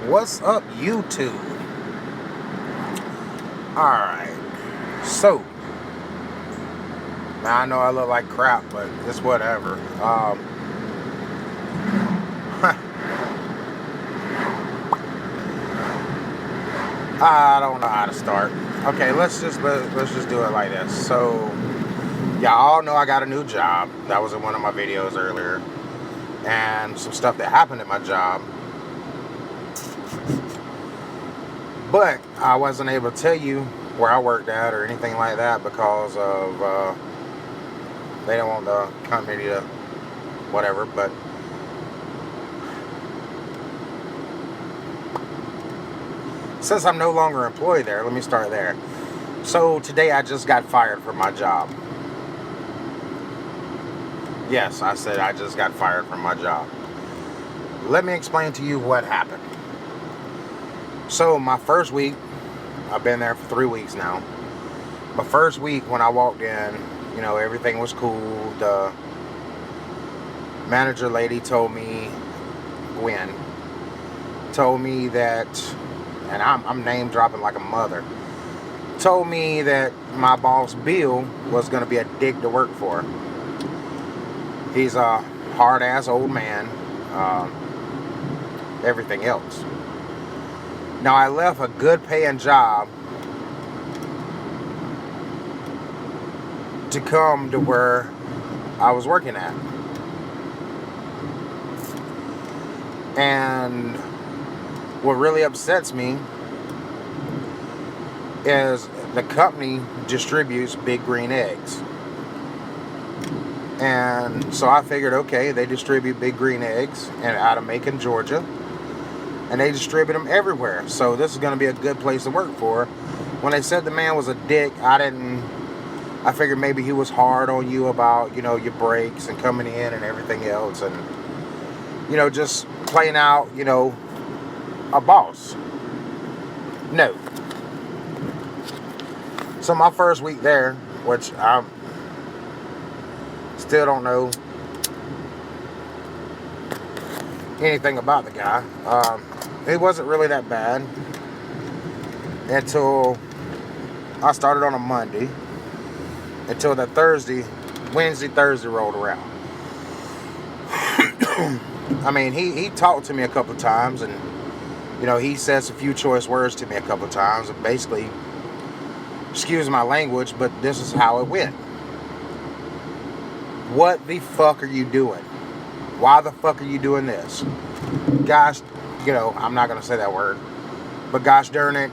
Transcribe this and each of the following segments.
What's up, YouTube? Alright, so now I know I look like crap, but it's whatever. I don't know how to start. Okay, let's just do it like this. So y'all all know I got a new job. That was in one of my videos earlier, and some stuff that happened at my job. But I wasn't able to tell you where I worked at or anything like that because of they don't want the company to whatever. But since I'm no longer employed there, let me start there. So today I just got fired from my job. Yes, I said I just got fired from my job. Let me explain to you what happened. So my first week, I've been there for 3 weeks now. My first week when I walked in, you know, everything was cool. The manager lady told me, Gwen, told me that, and I'm name dropping like a mother, told me that my boss Bill was going to be a dick to work for. He's a hard ass old man, everything else. Now I left a good paying job to come to where I was working at. And what really upsets me is the company distributes Big Green eggs. And so I figured, okay, they distribute Big Green eggs out of Macon, Georgia. And they distribute them everywhere. So this is going to be a good place to work for. When they said the man was a dick, I figured maybe he was hard on you about, you know, your breaks and coming in and everything else. And, you know, just playing out, you know, a boss. No. So my first week there, which I still don't know anything about the guy. It wasn't really that bad until I started on a Monday, until that Wednesday, Thursday rolled around. I mean, he talked to me a couple of times, and, you know, he says a few choice words to me a couple of times, and basically, excuse my language, but this is how it went. What the fuck are you doing? Why the fuck are you doing this? Gosh, you know, I'm not going to say that word. But gosh darn it,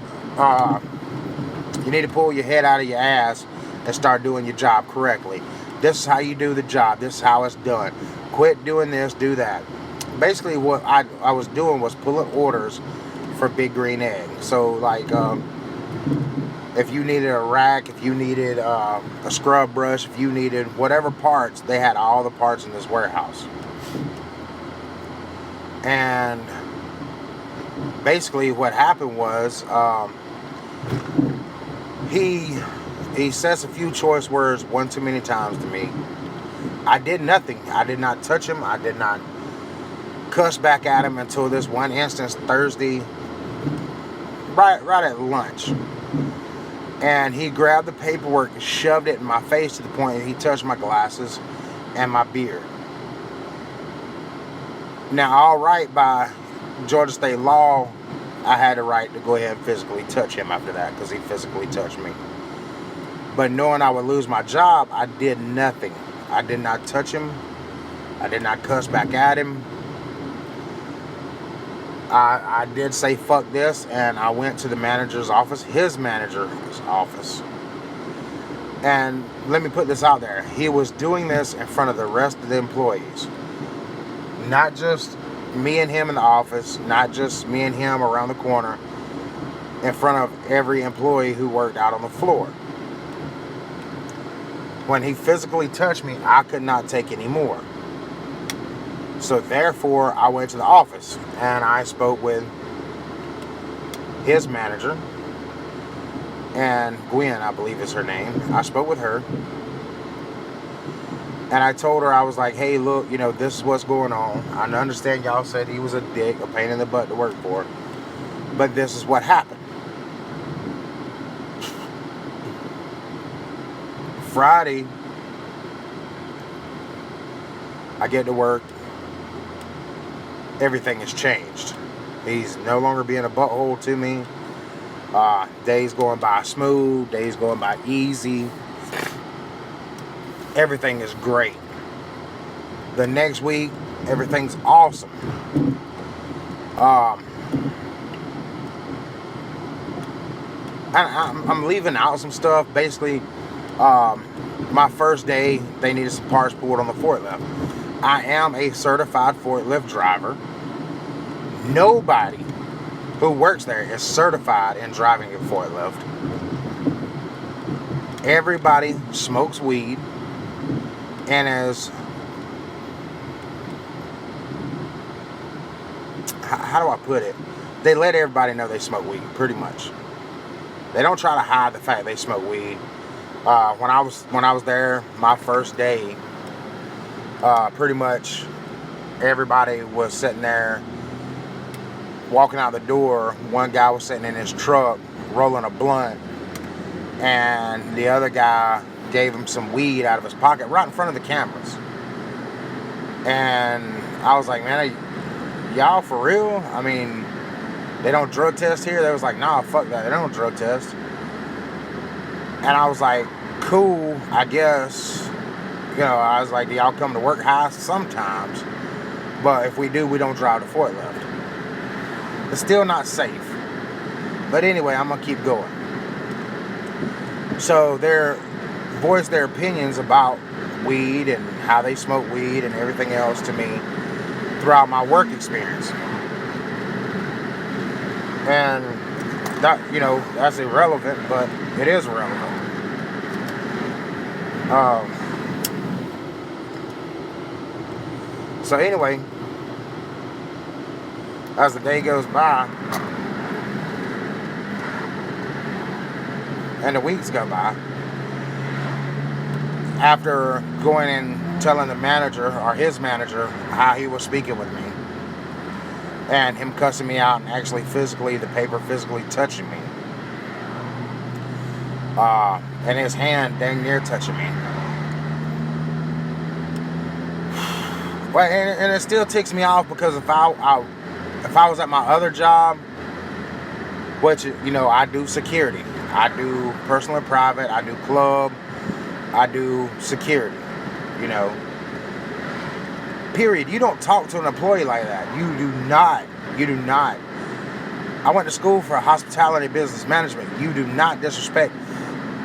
you need to pull your head out of your ass and start doing your job correctly. This is how you do the job. This is how it's done. Quit doing this, do that. Basically, what I was doing was pulling orders for Big Green Egg. So, like, if you needed a rack, if you needed a scrub brush, if you needed whatever parts, they had all the parts in this warehouse. And basically what happened was he says a few choice words one too many times to me. I did nothing. I did not touch him. I did not cuss back at him until this one instance Thursday, right at lunch. And he grabbed the paperwork and shoved it in my face to the point that he touched my glasses and my beard. Now, all right, by Georgia state law, I had the right to go ahead and physically touch him after that because he physically touched me. But knowing I would lose my job, I did nothing. I did not touch him. I did not cuss back at him. I did say fuck this, and I went to the manager's office, his manager's office. And let me put this out there. He was doing this in front of the rest of the employees. Not just me and him in the office, not just me and him around the corner, in front of every employee who worked out on the floor. When he physically touched me, I could not take any more. So therefore, I went to the office and I spoke with his manager, and Gwen, I believe is her name. I spoke with her. And I told her, I was like, hey, look, you know, this is what's going on. I understand y'all said he was a dick, a pain in the butt to work for. But this is what happened. Friday, I get to work. Everything has changed. He's no longer being a butthole to me. Days going by smooth. Days going by easy. Everything is great. The next week, everything's awesome. I'm leaving out some stuff. Basically, my first day, they needed some parts pulled on the forklift. I am a certified forklift driver. Nobody who works there is certified in driving a forklift. Everybody smokes weed and is, how do I put it? They let everybody know they smoke weed, pretty much. They don't try to hide the fact they smoke weed. When I was there, my first day, pretty much everybody was sitting there, walking out the door. One guy was sitting in his truck, rolling a blunt, and the other guy gave him some weed out of his pocket right in front of the cameras. And I was like, man, y'all for real? I mean, they don't drug test here? They was like, nah, fuck that. They don't drug test. And I was like, cool, I guess. You know, I was like, do y'all come to work high? Sometimes. But if we do, we don't drive the forklift. It's still not safe. But anyway, I'm going to keep going. So they voiced their opinions about weed and how they smoke weed and everything else to me throughout my work experience. And that, you know, that's irrelevant, but it is relevant. So anyway, as the day goes by and the weeks go by, after going and telling the manager or his manager how he was speaking with me and him cussing me out and actually the paper physically touching me, and his hand dang near touching me. Well, and it still ticks me off because if I was at my other job, which, you know, I do security, I do personal and private, I do club, I do security, you know. Period. You don't talk to an employee like that. You do not. I went to school for hospitality business management. You do not disrespect.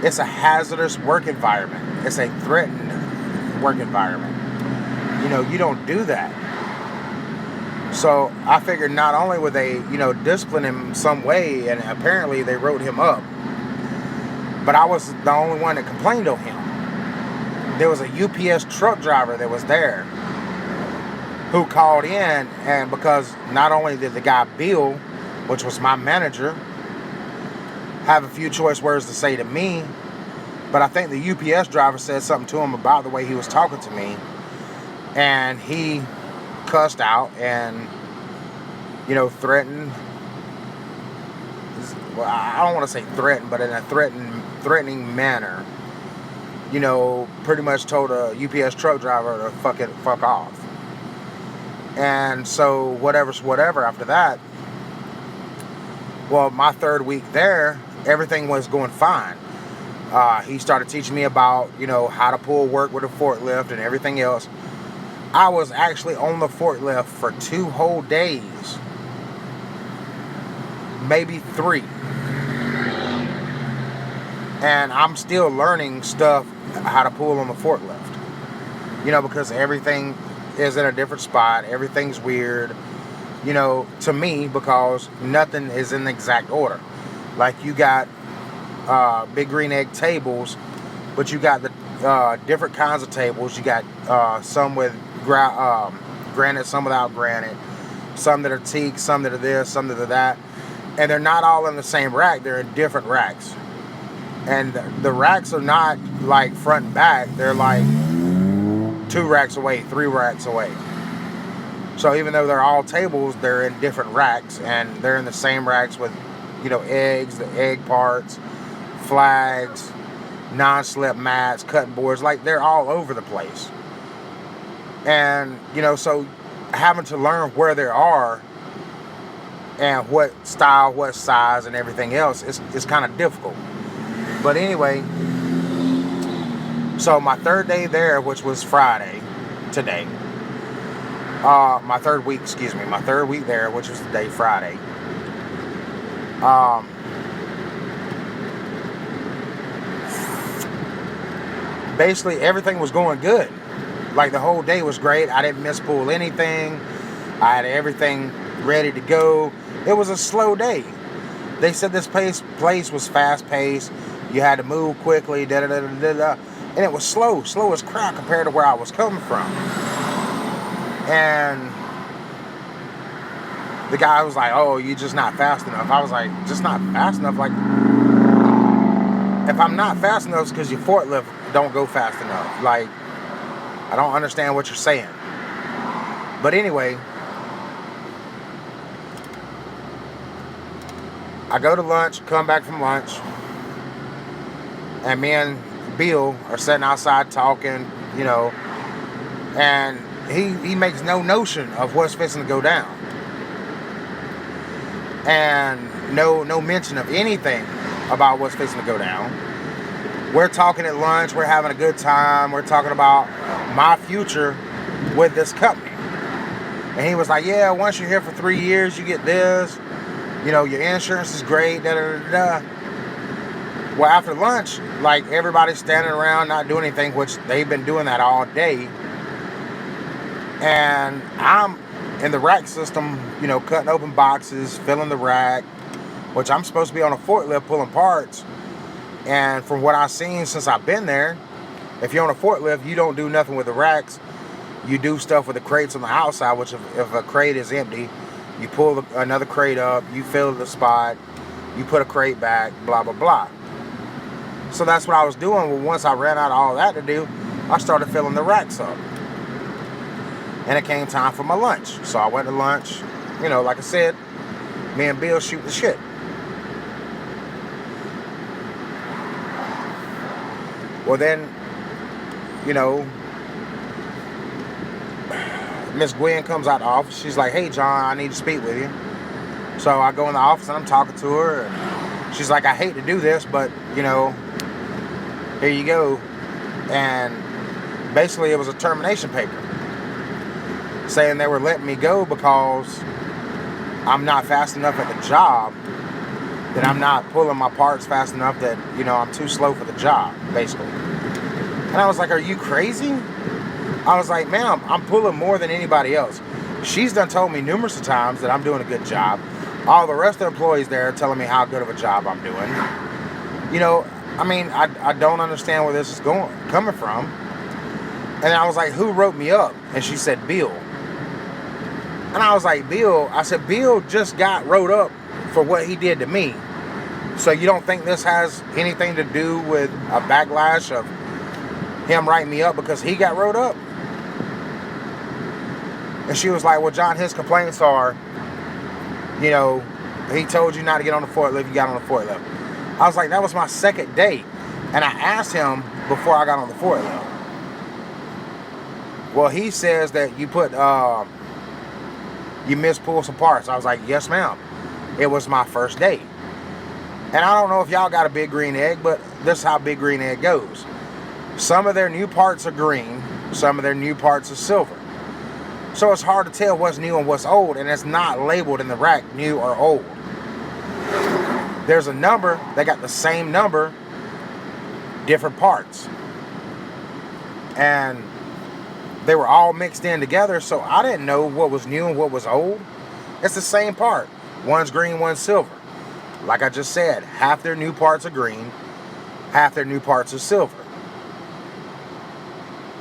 It's a hazardous work environment. It's a threatened work environment. You know, you don't do that. So I figured not only would they, you know, discipline him some way, and apparently they wrote him up, but I was the only one that complained on him. There was a UPS truck driver that was there who called in, and because not only did the guy Bill, which was my manager, have a few choice words to say to me, but I think the UPS driver said something to him about the way he was talking to me, and he cussed out and, you know, threatened. Well, I don't want to say threatened, but in a threatening manner, you know, pretty much told a UPS truck driver to fuck off. And so whatever's whatever after that. Well, my third week there, everything was going fine. He started teaching me about, you know, how to pull work with a forklift and everything else. I was actually on the forklift for 2 whole days. Maybe 3. And I'm still learning stuff, how to pull on the forklift. You know, because everything is in a different spot. Everything's weird. You know, to me, because nothing is in the exact order. Like, you got big green egg tables, but you got the different kinds of tables. You got some with granite, some without granite, some that are teak, some that are this, some that are that, and they're not all in the same rack. They're in different racks, and the racks are not like front and back. They're like 2 racks away, 3 racks away. So even though they're all tables, they're in different racks, and they're in the same racks with, eggs, the egg parts, flags, non-slip mats, cutting boards. Like, they're all over the place. And, so having to learn where they are and what style, what size, and everything else is kind of difficult. But anyway, so my third day there, which was Friday, today, my third week there, which was today, Friday, basically everything was going good. Like, the whole day was great. I didn't miss pull anything. I had everything ready to go. It was a slow day. They said this place was fast paced. You had to move quickly, and it was slow as crap compared to where I was coming from. And the guy was like, "Oh, you're just not fast enough." I was like, "Just not fast enough?" Like, if I'm not fast enough, it's because your forklift don't go fast enough. Like, I don't understand what you're saying. But anyway, I go to lunch, come back from lunch, and me and Bill are sitting outside talking, and he makes no notion of what's fixing to go down. And no mention of anything about what's fixing to go down. We're talking at lunch, we're having a good time, we're talking about my future with this company. And he was like, "Yeah, once you're here for 3 years, you get this. Your insurance is great, da-da-da-da." Well, after lunch, like, everybody's standing around not doing anything, which they've been doing that all day. And I'm in the rack system, cutting open boxes, filling the rack, which I'm supposed to be on a forklift pulling parts. And from what I've seen since I've been there, if you're on a forklift, you don't do nothing with the racks. You do stuff with the crates on the outside, which if a crate is empty, you pull another crate up, you fill the spot, you put a crate back, blah, blah, blah. So that's what I was doing. Well, once I ran out of all that to do, I started filling the racks up. And it came time for my lunch. So I went to lunch. Like I said, me and Bill shoot the shit. Well, then, Miss Gwen comes out of the office. She's like, "Hey, John, I need to speak with you." So I go in the office and I'm talking to her. And she's like, "I hate to do this, but, here you go." And basically it was a termination paper saying they were letting me go because I'm not fast enough at the job, that I'm not pulling my parts fast enough, that, I'm too slow for the job, basically. And I was like, "Are you crazy?" I was like, "Ma'am, I'm pulling more than anybody else. She's done told me numerous of times that I'm doing a good job. All the rest of the employees there are telling me how good of a job I'm doing." I don't understand where this is coming from. And I was like, "Who wrote me up?" And she said, "Bill." And I was like, "Bill?" I said, "Bill just got wrote up for what he did to me. So you don't think this has anything to do with a backlash of him writing me up because he got wrote up?" And she was like, "Well, John, his complaints are, he told you not to get on the forklift, you got on the forklift." I was like, "That was my second day. And I asked him before I got on the forklift." "Well, he says that you mispulled some parts." I was like, "Yes, ma'am. It was my first day." And I don't know if y'all got a Big Green Egg, but this is how Big Green Egg goes. Some of their new parts are green, some of their new parts are silver. So it's hard to tell what's new and what's old, and it's not labeled in the rack, new or old. There's a number, they got the same number, different parts. And they were all mixed in together, so I didn't know what was new and what was old. It's the same part. One's green, one's silver. Like I just said, half their new parts are green, half their new parts are silver.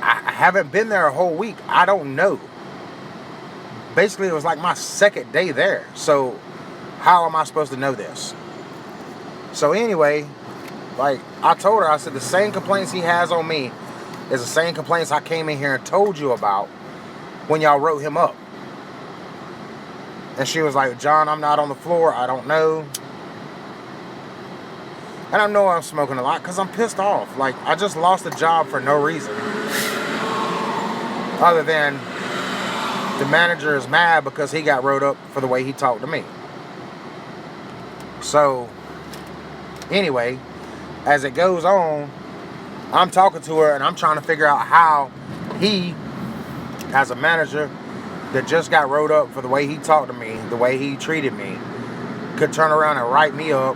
I haven't been there a whole week. I don't know. Basically, it was like my second day there. So how am I supposed to know this? So anyway, like I told her, I said, the same complaints he has on me is the same complaints I came in here and told you about when y'all wrote him up. And she was like, John, I'm not on the floor. I don't know. And I know I'm smoking a lot because I'm pissed off. Like, I just lost a job for no reason. Other than the manager is mad because he got wrote up for the way he talked to me. So, anyway, as it goes on, I'm talking to her and I'm trying to figure out how he, as a manager that just got wrote up for the way he talked to me, the way he treated me, could turn around and write me up.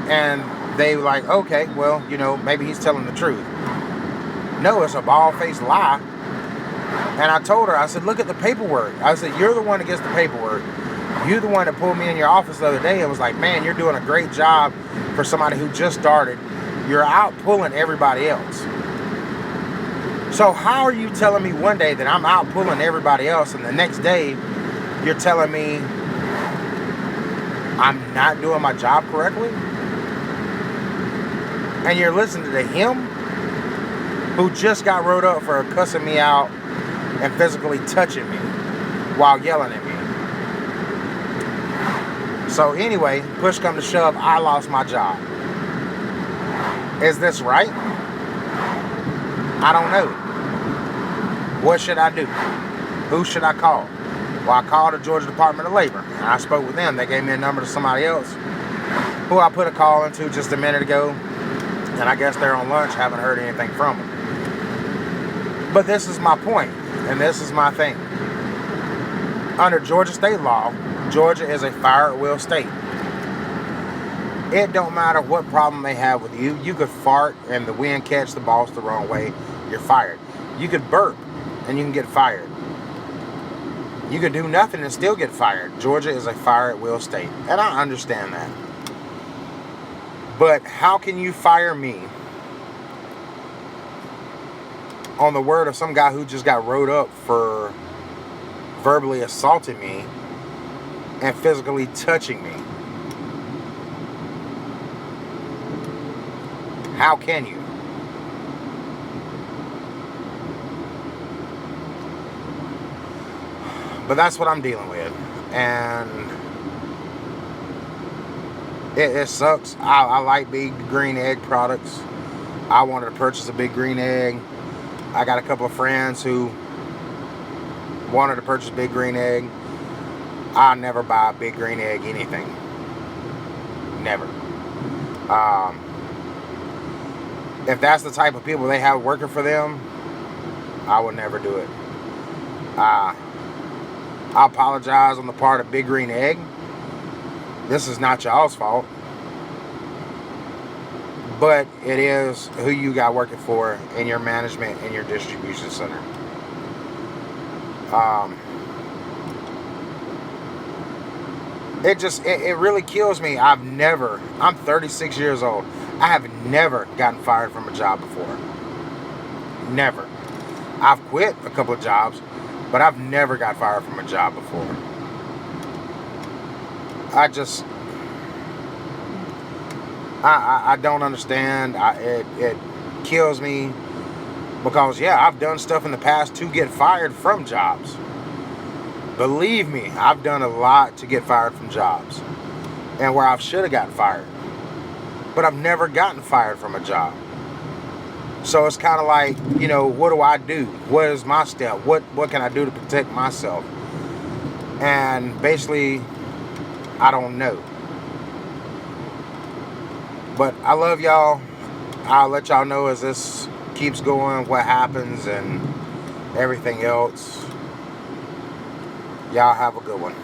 And they were like, okay, well, you know, maybe he's telling the truth. No, it's a bald-faced lie. And I told her, I said, look at the paperwork. I said, you're the one that gets the paperwork. You're the one that pulled me in your office the other day and was like, man, you're doing a great job for somebody who just started. You're out pulling everybody else. So how are you telling me one day that I'm out pulling everybody else and the next day you're telling me I'm not doing my job correctly? And you're listening to him who just got wrote up for cussing me out and physically touching me while yelling at me. So anyway, push come to shove, I lost my job. Is this right? I don't know. What should I do? Who should I call? Well, I called the Georgia Department of Labor. And I spoke with them. They gave me a number to somebody else who I put a call into just a minute ago. And I guess they're on lunch. Haven't heard anything from them. But this is my point. And this is my thing. Under Georgia state law, Georgia is a fire at will state. It don't matter what problem they have with you. You could fart and the wind catch the boss the wrong way. You're fired. You could burp and you can get fired. You could do nothing and still get fired. Georgia is a fire at will state. And I understand that. But how can you fire me on the word of some guy who just got wrote up for verbally assaulting me and physically touching me? How can you? But that's what I'm dealing with. And it sucks. I like Big Green Egg products. I wanted to purchase a Big Green Egg. I got a couple of friends who wanted to purchase Big Green Egg. I never buy Big Green Egg anything. Never. If that's the type of people they have working for them, I would never do it. I apologize on the part of Big Green Egg. This is not y'all's fault. But it is who you got working for in your management and your distribution center. It really kills me. I'm 36 years old. I have never gotten fired from a job before. Never. I've quit a couple of jobs, but I've never got fired from a job before. I don't understand. It kills me because, yeah, I've done stuff in the past to get fired from jobs. Believe me, I've done a lot to get fired from jobs and where I should have gotten fired. But I've never gotten fired from a job. So it's kind of like, you know, what do I do? What is my step? What can I do to protect myself? And basically, I don't know. But I love y'all. I'll let y'all know as this keeps going what happens and everything else. Y'all have a good one.